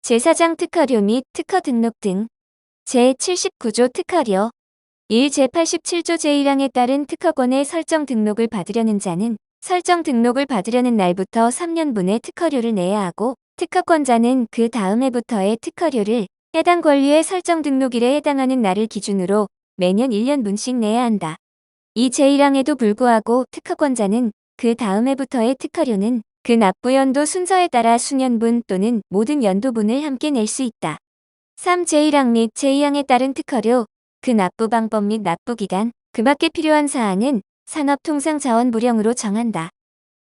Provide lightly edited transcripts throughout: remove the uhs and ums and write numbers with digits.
제4장 특허료 및 특허 등록 등 제79조 특허료 1. 제87조 제1항에 따른 특허권의 설정 등록을 받으려는 자는 설정 등록을 받으려는 날부터 3년분의 특허료를 내야 하고 특허권자는 그 다음 해부터의 특허료를 해당 권리의 설정 등록일에 해당하는 날을 기준으로 매년 1년분씩 내야 한다. 이 제1항에도 불구하고 특허권자는 그 다음 해부터의 특허료는 그 납부연도 순서에 따라 수년분 또는 모든 연도분을 함께 낼 수 있다. 3. 제1항 및 제2항에 따른 특허료, 그 납부 방법 및 납부 기간, 그 밖에 필요한 사항은 산업통상자원부령으로 정한다.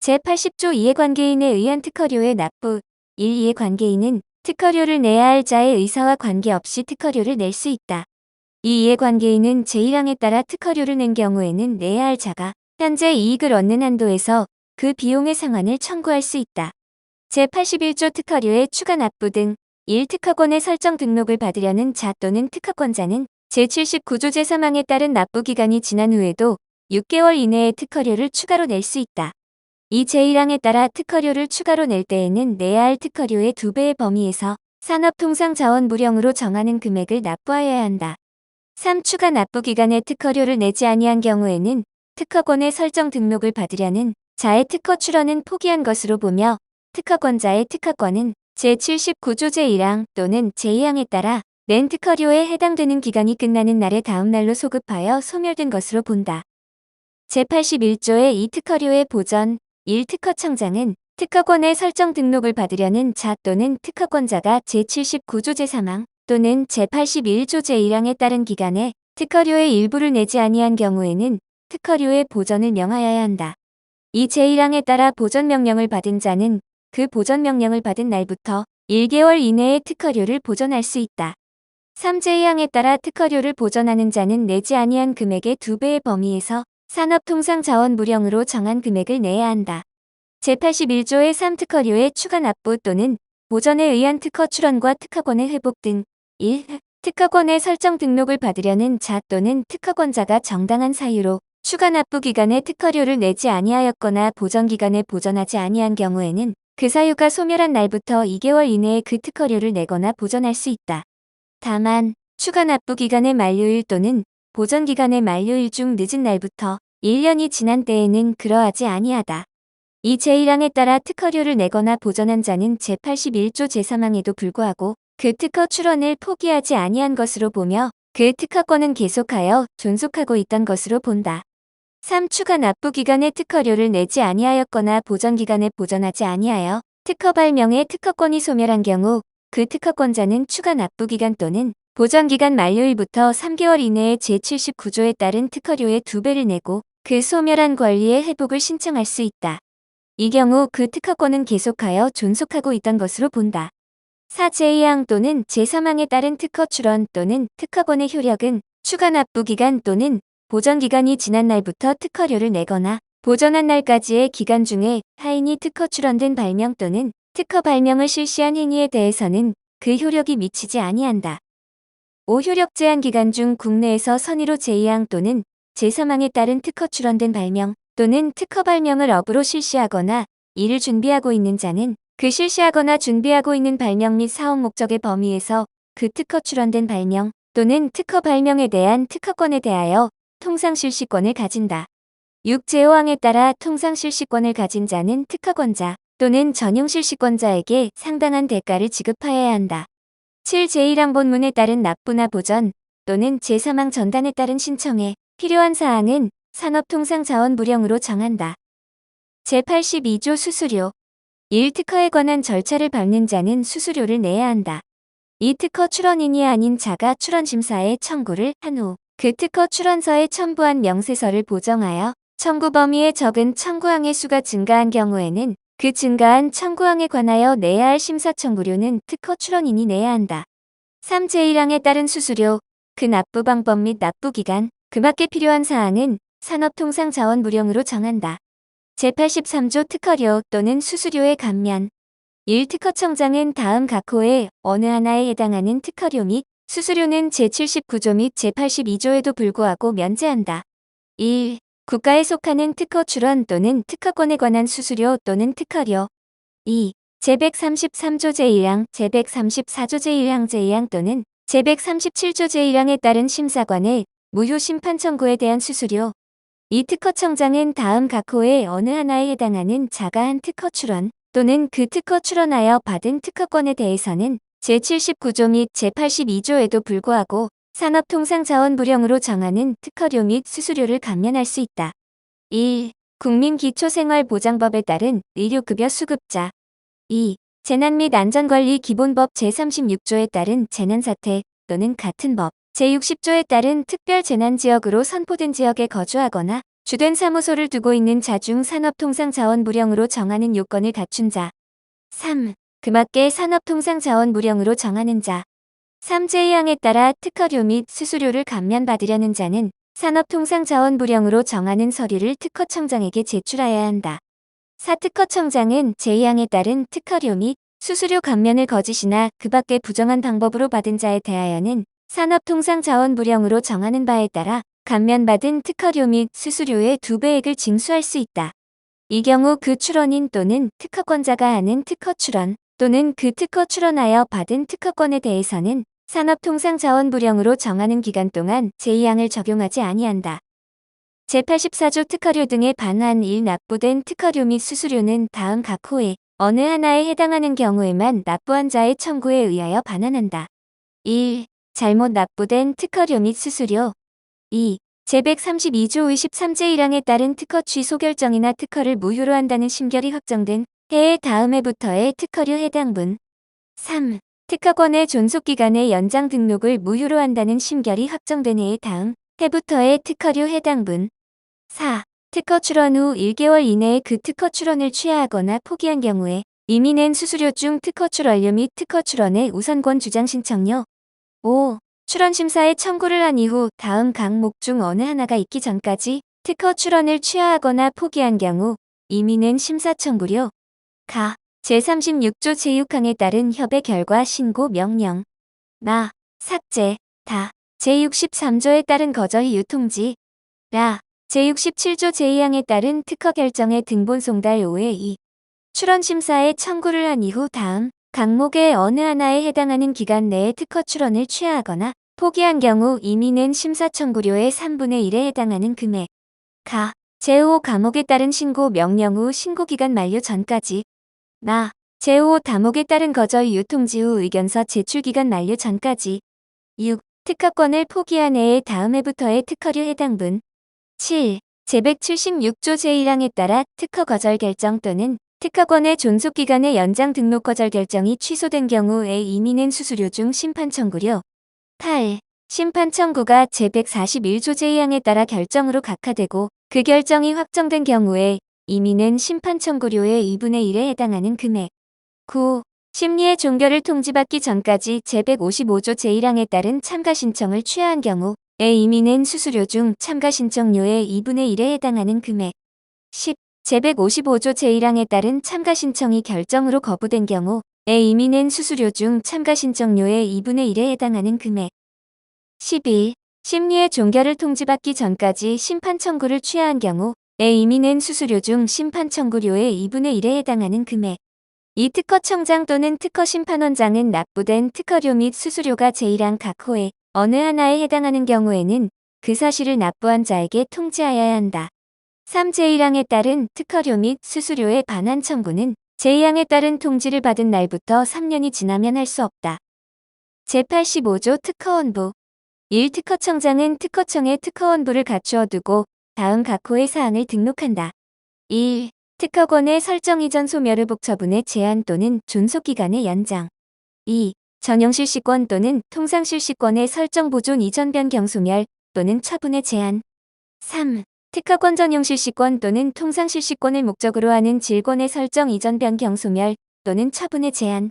제80조 이해관계인에 의한 특허료의 납부 1. 이해관계인은 특허료를 내야 할 자의 의사와 관계없이 특허료를 낼 수 있다. 이 이해관계인은 제1항에 따라 특허료를 낸 경우에는 내야 할 자가 현재 이익을 얻는 한도에서 그 비용의 상환을 청구할 수 있다. 제81조 특허료의 추가 납부 등 1. 특허권의 설정 등록을 받으려는 자 또는 특허권자는 제79조 제3항에 따른 납부 기간이 지난 후에도 6개월 이내에 특허료를 추가로 낼 수 있다. 이 제1항에 따라 특허료를 추가로 낼 때에는 내야 할 특허료의 2배의 범위에서 산업통상자원부령으로 정하는 금액을 납부하여야 한다. 3. 추가 납부 기간에 특허료를 내지 아니한 경우에는 특허권의 설정 등록을 받으려는 자의 특허 출원은 포기한 것으로 보며 특허권자의 특허권은 제79조 제1항 또는 제2항에 따라 낸 특허료에 해당되는 기간이 끝나는 날의 다음 날로 소급하여 소멸된 것으로 본다. 제81조의 이 특허료의 보전 1. 특허청장은 특허권의 설정 등록을 받으려는 자 또는 특허권자가 제79조 제3항 또는 제81조 제1항에 따른 기간에 특허료의 일부를 내지 아니한 경우에는 특허료의 보전을 명하여야 한다. 이 제1항에 따라 보전명령을 받은 자는 그 보전명령을 받은 날부터 1개월 이내에 특허료를 보전할 수 있다. 3. 제2항에 따라 특허료를 보전하는 자는 내지 아니한 금액의 2배의 범위에서 산업통상자원부령으로 정한 금액을 내야 한다. 제81조의 3. 특허료의 추가 납부 또는 보전에 의한 특허 출원과 특허권의 회복 등 1. 특허권의 설정 등록을 받으려는 자 또는 특허권자가 정당한 사유로 추가 납부 기간에 특허료를 내지 아니하였거나 보전 기간에 보전하지 아니한 경우에는 그 사유가 소멸한 날부터 2개월 이내에 그 특허료를 내거나 보전할 수 있다. 다만 추가 납부 기간의 만료일 또는 보전 기간의 만료일 중 늦은 날부터 1년이 지난 때에는 그러하지 아니하다. 이 제1항에 따라 특허료를 내거나 보전한 자는 제81조 제3항에도 불구하고 그 특허 출원을 포기하지 아니한 것으로 보며 그 특허권은 계속하여 존속하고 있던 것으로 본다. 3. 추가 납부 기간에 특허료를 내지 아니하였거나 보전 기간에 보전하지 아니하여 특허 발명의 특허권이 소멸한 경우 그 특허권자는 추가 납부 기간 또는 보전 기간 만료일부터 3개월 이내에 제79조에 따른 특허료의 2배를 내고 그 소멸한 권리의 회복을 신청할 수 있다. 이 경우 그 특허권은 계속하여 존속하고 있던 것으로 본다. 4. 제2항 또는 제3항에 따른 특허 출원 또는 특허권의 효력은 추가 납부 기간 또는 보전 기간이 지난 날부터 특허료를 내거나 보전한 날까지의 기간 중에 타인이 특허 출원된 발명 또는 특허 발명을 실시한 행위에 대해서는 그 효력이 미치지 아니한다. 5. 효력 제한 기간 중 국내에서 선의로 제2항 또는 제3항에 따른 특허 출원된 발명 또는 특허 발명을 업으로 실시하거나 이를 준비하고 있는 자는 그 실시하거나 준비하고 있는 발명 및 사업 목적의 범위에서 그 특허 출원된 발명 또는 특허 발명에 대한 특허권에 대하여 통상실시권을 가진다. 6. 제5항에 따라 통상실시권을 가진 자는 특허권자 또는 전용실시권자에게 상당한 대가를 지급하여야 한다. 7. 제1항 본문에 따른 납부나 보전 또는 제3항 전단에 따른 신청에 필요한 사항은 산업통상자원부령으로 정한다. 제82조 수수료 1. 특허에 관한 절차를 밟는 자는 수수료를 내야 한다. 이 특허 출원인이 아닌 자가 출원심사에 청구를 한 후 그 특허 출원서에 첨부한 명세서를 보정하여 청구 범위에 적은 청구항의 수가 증가한 경우에는 그 증가한 청구항에 관하여 내야 할 심사 청구료는 특허 출원인이 내야 한다. 3. 제1항에 따른 수수료, 그 납부 방법 및 납부 기간, 그 밖에 필요한 사항은 산업통상자원부령으로 정한다. 제83조 특허료 또는 수수료의 감면 1. 특허청장은 다음 각 호의 어느 하나에 해당하는 특허료 및 수수료는 제79조 및 제82조에도 불구하고 면제한다. 1. 국가에 속하는 특허 출원 또는 특허권에 관한 수수료 또는 특허료 2. 제133조 제1항, 제134조 제1항 제2항 또는 제137조 제1항에 따른 심사관의 무효 심판 청구에 대한 수수료. 이 특허청장은 다음 각 호의 어느 하나에 해당하는 자가한 특허 출원 또는 그 특허 출원하여 받은 특허권에 대해서는 제79조 및 제82조에도 불구하고 산업통상자원부령으로 정하는 특허료 및 수수료를 감면할 수 있다. 1. 국민기초생활보장법에 따른 의료급여 수급자. 2. 재난 및 안전관리 기본법 제36조에 따른 재난사태 또는 같은 법 제60조에 따른 특별재난지역으로 선포된 지역에 거주하거나 주된 사무소를 두고 있는 자 중 산업통상자원부령으로 정하는 요건을 갖춘 자. 3. 그 밖에 산업통상자원부령으로 정하는 자. 3제2항에 따라 특허료 및 수수료를 감면받으려는 자는 산업통상자원부령으로 정하는 서류를 특허청장에게 제출하여야 한다. 사특허청장은 제2항에 따른 특허료 및 수수료 감면을 거짓이나 그 밖의 부정한 방법으로 받은 자에 대하여는 산업통상자원부령으로 정하는 바에 따라 감면받은 특허료 및 수수료의 2배액을 징수할 수 있다. 이 경우 그 출원인 또는 특허권자가 하는 특허 출원 또는 그 특허 출원하여 받은 특허권에 대해서는 산업통상자원부령으로 정하는 기간 동안 제2항을 적용하지 아니한다. 제84조 특허료 등에 반환 1. 납부된 특허료 및 수수료는 다음 각 호의 어느 하나에 해당하는 경우에만 납부한 자의 청구에 의하여 반환한다. 1. 잘못 납부된 특허료 및 수수료. 2. 제132조 53제1항에 따른 특허 취소 결정이나 특허를 무효로 한다는 심결이 확정된 해의 다음 해부터의 특허료 해당분. 3. 특허권의 존속기간의 연장 등록을 무효로 한다는 심결이 확정된 해의 다음 해부터의 특허료 해당분. 4. 특허 출원 후 1개월 이내에 그 특허 출원을 취하하거나 포기한 경우에 이미 낸 수수료 중 특허 출원료 및 특허 출원의 우선권 주장 신청료. 5. 출원심사에 청구를 한 이후 다음 항목 중 어느 하나가 있기 전까지 특허 출원을 취하하거나 포기한 경우 이미 낸 심사 청구료. 가. 제36조 제6항에 따른 협의 결과 신고 명령. 나. 삭제. 다. 제63조에 따른 거저히 유통지. 라. 제67조 제2항에 따른 특허 결정의 등본 송달 5의 2. 출원심사에 청구를 한 이후 다음 항목의 어느 하나에 해당하는 기간 내에 특허 출원을 취하하거나 포기한 경우 이미 낸 심사 청구료의 3분의 1에 해당하는 금액. 가. 제5 감옥에 따른 신고 명령 후 신고기간 만료 전까지. 나. 제5 다목에 따른 거저히 유통지 후 의견서 제출기간 만료 전까지. 6. 특허권을 포기한 해의 다음 해부터의 특허료 해당분. 7. 제176조 제1항에 따라 특허 거절 결정 또는 특허권의 존속기간의 연장 등록 거절 결정이 취소된 경우에 이미 낸 수수료 중 심판 청구료. 8. 심판 청구가 제141조 제2항에 따라 결정으로 각하되고 그 결정이 확정된 경우에 이미 낸 심판 청구료의 2분의 1에 해당하는 금액. 9. 심리의 종결을 통지받기 전까지 제155조 제1항에 따른 참가 신청을 취하한 경우에 이미 낸 수수료 중 참가 신청료의 2분의 1에 해당하는 금액. 10. 제155조 제1항에 따른 참가 신청이 결정으로 거부된 경우에 이미 낸 수수료 중 참가 신청료의 2분의 1에 해당하는 금액. 11. 심리의 종결을 통지받기 전까지 심판 청구를 취하한 경우에 이미 낸 수수료 중 심판 청구료의 2분의 1에 해당하는 금액. 이 특허청장 또는 특허심판원장은 납부된 특허료 및 수수료가 제1항 각 호의 어느 하나에 해당하는 경우에는 그 사실을 납부한 자에게 통지하여야 한다. 3제1항에 따른 특허료 및 수수료의 반환 청구는 제2항에 따른 통지를 받은 날부터 3년이 지나면 할 수 없다. 제85조 특허원부. 1. 특허청장은 특허청에 특허원부를 갖추어 두고 다음 각 호의 사항을 등록한다. 1. 특허권의 설정 이전 소멸의복 처분의 제한 또는 존속기간의 연장. 2. 전용실시권 또는 통상실시권의 설정 보존 이전 변경 소멸 또는 처분의 제한. 3. 특허권 전용실시권 또는 통상실시권을 목적으로 하는 질권의 설정 이전 변경 소멸 또는 처분의 제한.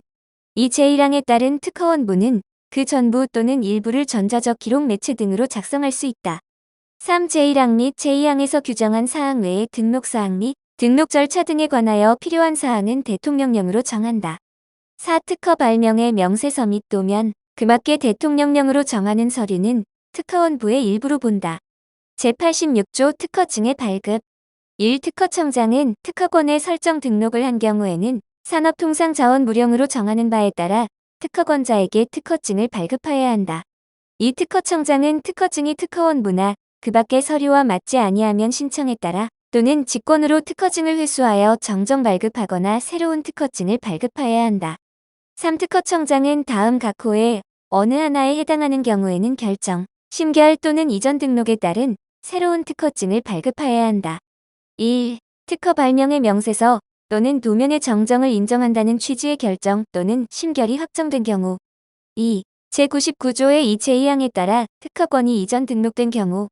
이 제1항에 따른 특허원부는 그 전부 또는 일부를 전자적 기록 매체 등으로 작성할 수 있다. 3. 제1항 및 제2항에서 규정한 사항 외에 등록사항 및 등록 절차 등에 관하여 필요한 사항은 대통령령으로 정한다. 4. 특허 발명의 명세서 및 도면, 그 밖에 대통령령으로 정하는 서류는 특허원부의 일부로 본다. 제86조 특허증의 발급. 1. 특허청장은 특허권의 설정 등록을 한 경우에는 산업통상자원무령으로 정하는 바에 따라 특허권자에게 특허증을 발급하여야 한다. 이 특허청장은 특허증이 특허원부나 그 밖의 서류와 맞지 아니하면 신청에 따라 또는 직권으로 특허증을 회수하여 정정 발급하거나 새로운 특허증을 발급하여야 한다. 3. 특허청장은 다음 각 호의 어느 하나에 해당하는 경우에는 결정, 심결 또는 이전 등록에 따른 새로운 특허증을 발급하여야 한다. 1. 특허 발명의 명세서 또는 도면의 정정을 인정한다는 취지의 결정 또는 심결이 확정된 경우. 2. 제99조의 이 제2항에 따라 특허권이 이전 등록된 경우.